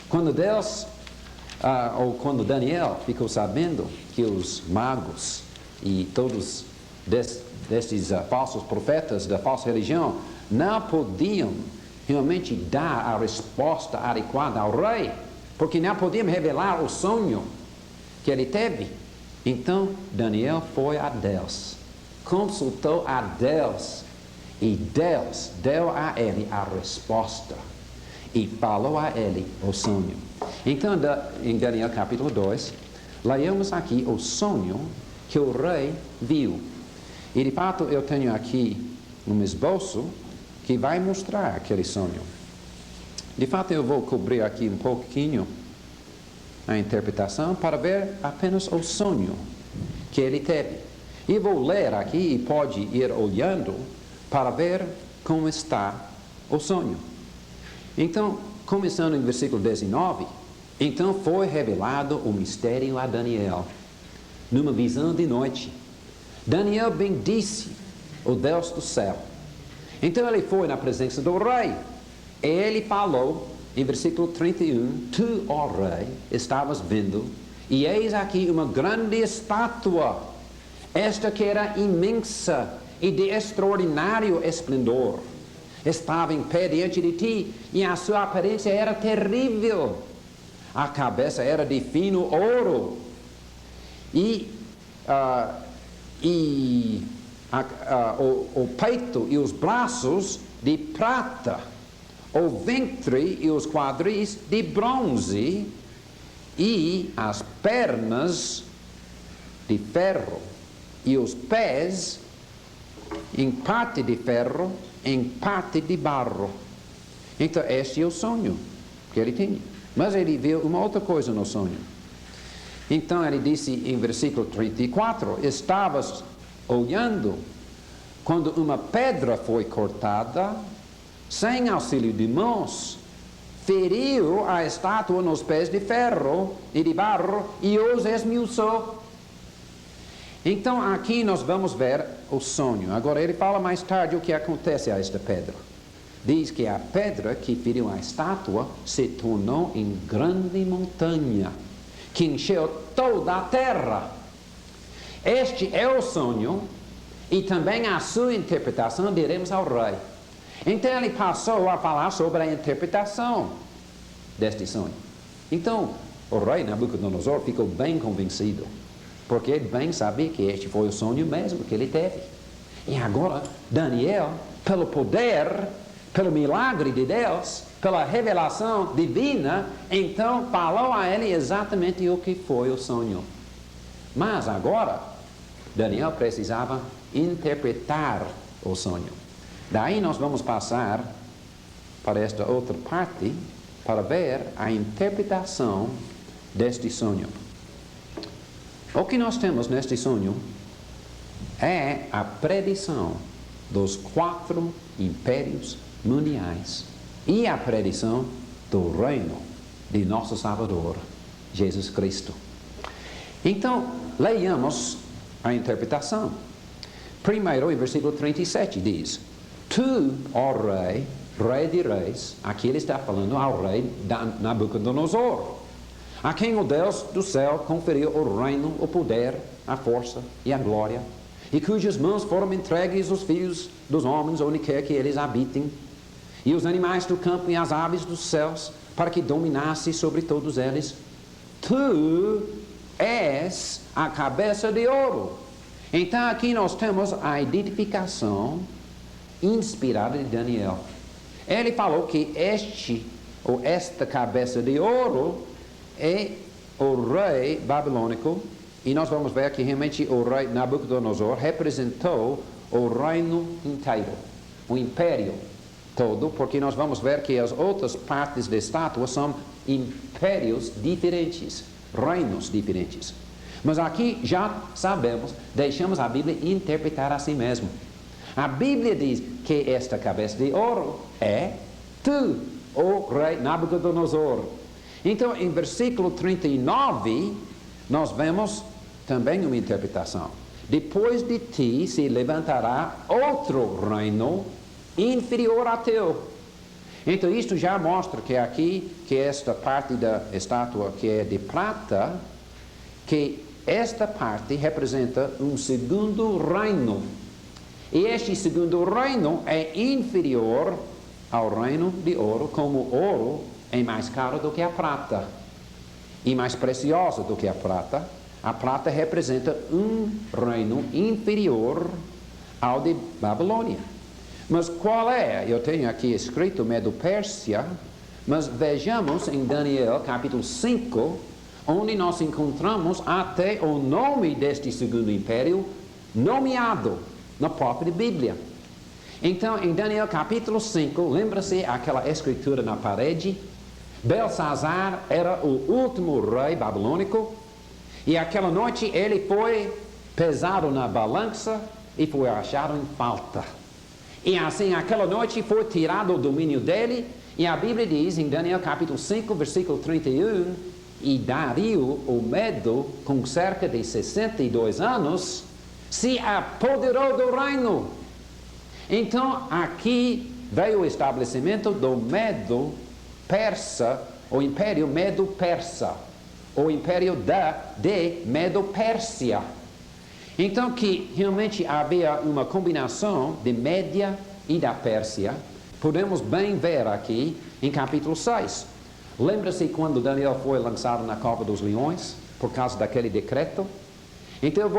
Quando ou quando Daniel ficou sabendo que os magos e todos destes falsos profetas da falsa religião não podiam realmente dar a resposta adequada ao rei, porque não podiam revelar o sonho que ele teve. Então Daniel foi a Deus, consultou a Deus, e Deus deu a ele a resposta e falou a ele o sonho. Então, em Daniel capítulo 2, leamos aqui o sonho que o rei viu. E de fato eu tenho aqui um esboço que vai mostrar aquele sonho. De fato eu vou cobrir aqui um pouquinho a interpretação para ver apenas o sonho que ele teve. E vou ler aqui e pode ir olhando para ver como está o sonho. Então, começando em versículo 19, então foi revelado o mistério a Daniel, numa visão de noite. Daniel bendisse o Deus do céu. Então ele foi na presença do rei. Ele falou, em versículo 31, tu, ó rei, estavas vendo, e eis aqui uma grande estátua, esta que era imensa e de extraordinário esplendor. Estava em pé diante de ti, e a sua aparência era terrível. A cabeça era de fino ouro, o peito e os braços de prata, o ventre e os quadris de bronze, e as pernas de ferro, e os pés em parte de ferro, em parte de barro. Então este é o sonho que ele tinha. Mas ele viu uma outra coisa no sonho. Então ele disse em versículo 34, estavas olhando quando uma pedra foi cortada, sem auxílio de mãos, feriu a estátua nos pés de ferro e de barro e os esmiuçou. Então aqui nós vamos ver o sonho. Agora ele fala mais tarde o que acontece a esta pedra. Diz que a pedra que feriu a estátua se tornou em grande montanha, que encheu toda a terra. Este é o sonho, e também a sua interpretação diremos ao rei. Então ele passou a falar sobre a interpretação deste sonho. Então o rei Nabucodonosor ficou bem convencido, porque ele bem sabia que este foi o sonho mesmo que ele teve. E agora Daniel, pelo poder, pelo milagre de Deus, pela revelação divina, então falou a ele exatamente o que foi o sonho. Mas agora Daniel precisava interpretar o sonho. Daí nós vamos passar para esta outra parte para ver a interpretação deste sonho. O que nós temos neste sonho é a predição dos 4 impérios mundiais e a predição do reino de nosso Salvador, Jesus Cristo. Então, leiamos a interpretação. Primeiro, em versículo 37, diz: tu, ó rei, rei de reis, aqui ele está falando ao rei Nabucodonosor, a quem o Deus do céu conferiu o reino, o poder, a força e a glória, e cujas mãos foram entregues os filhos dos homens, onde quer que eles habitem, e os animais do campo e as aves dos céus, para que dominasse sobre todos eles. Tu és a cabeça de ouro. Então aqui nós temos a identificação inspirada de Daniel. Ele falou que esta cabeça de ouro é o rei babilônico, e nós vamos ver que realmente o rei Nabucodonosor representou o reino inteiro, o império todo, porque nós vamos ver que as outras partes da estátua são impérios diferentes, reinos diferentes. Mas aqui já sabemos, deixamos a Bíblia interpretar a si mesmo. A Bíblia diz que esta cabeça de ouro é tu, o rei Nabucodonosor. Então, em versículo 39, nós vemos também uma interpretação. Depois de ti se levantará outro reino inferior a teu, Então isto já mostra que aqui, que esta parte da estátua que é de prata, que esta parte representa um segundo reino. E este segundo reino é inferior ao reino de ouro, como o ouro é mais caro do que a prata e mais preciosa do que a prata. A prata representa um reino inferior ao de Babilônia. Mas qual é? Eu tenho aqui escrito Medo-Pérsia, mas vejamos em Daniel capítulo 5, onde nós encontramos até o nome deste segundo império nomeado na própria Bíblia. Então, em Daniel capítulo 5, lembra-se aquela escritura na parede? Belsazar era o último rei babilônico, e aquela noite ele foi pesado na balança e foi achado em falta. E assim, aquela noite foi tirado o domínio dele, e a Bíblia diz em Daniel capítulo 5, versículo 31, e Dario, o Medo, com cerca de 62 anos, se apoderou do reino. Então, aqui veio o estabelecimento do Medo Persa, o Império Medo-Persa, o Império de Medo-Pérsia. Então, que realmente havia uma combinação de Média e da Pérsia, podemos bem ver aqui em capítulo 6. Lembra-se quando Daniel foi lançado na cova dos leões, por causa daquele decreto? Então,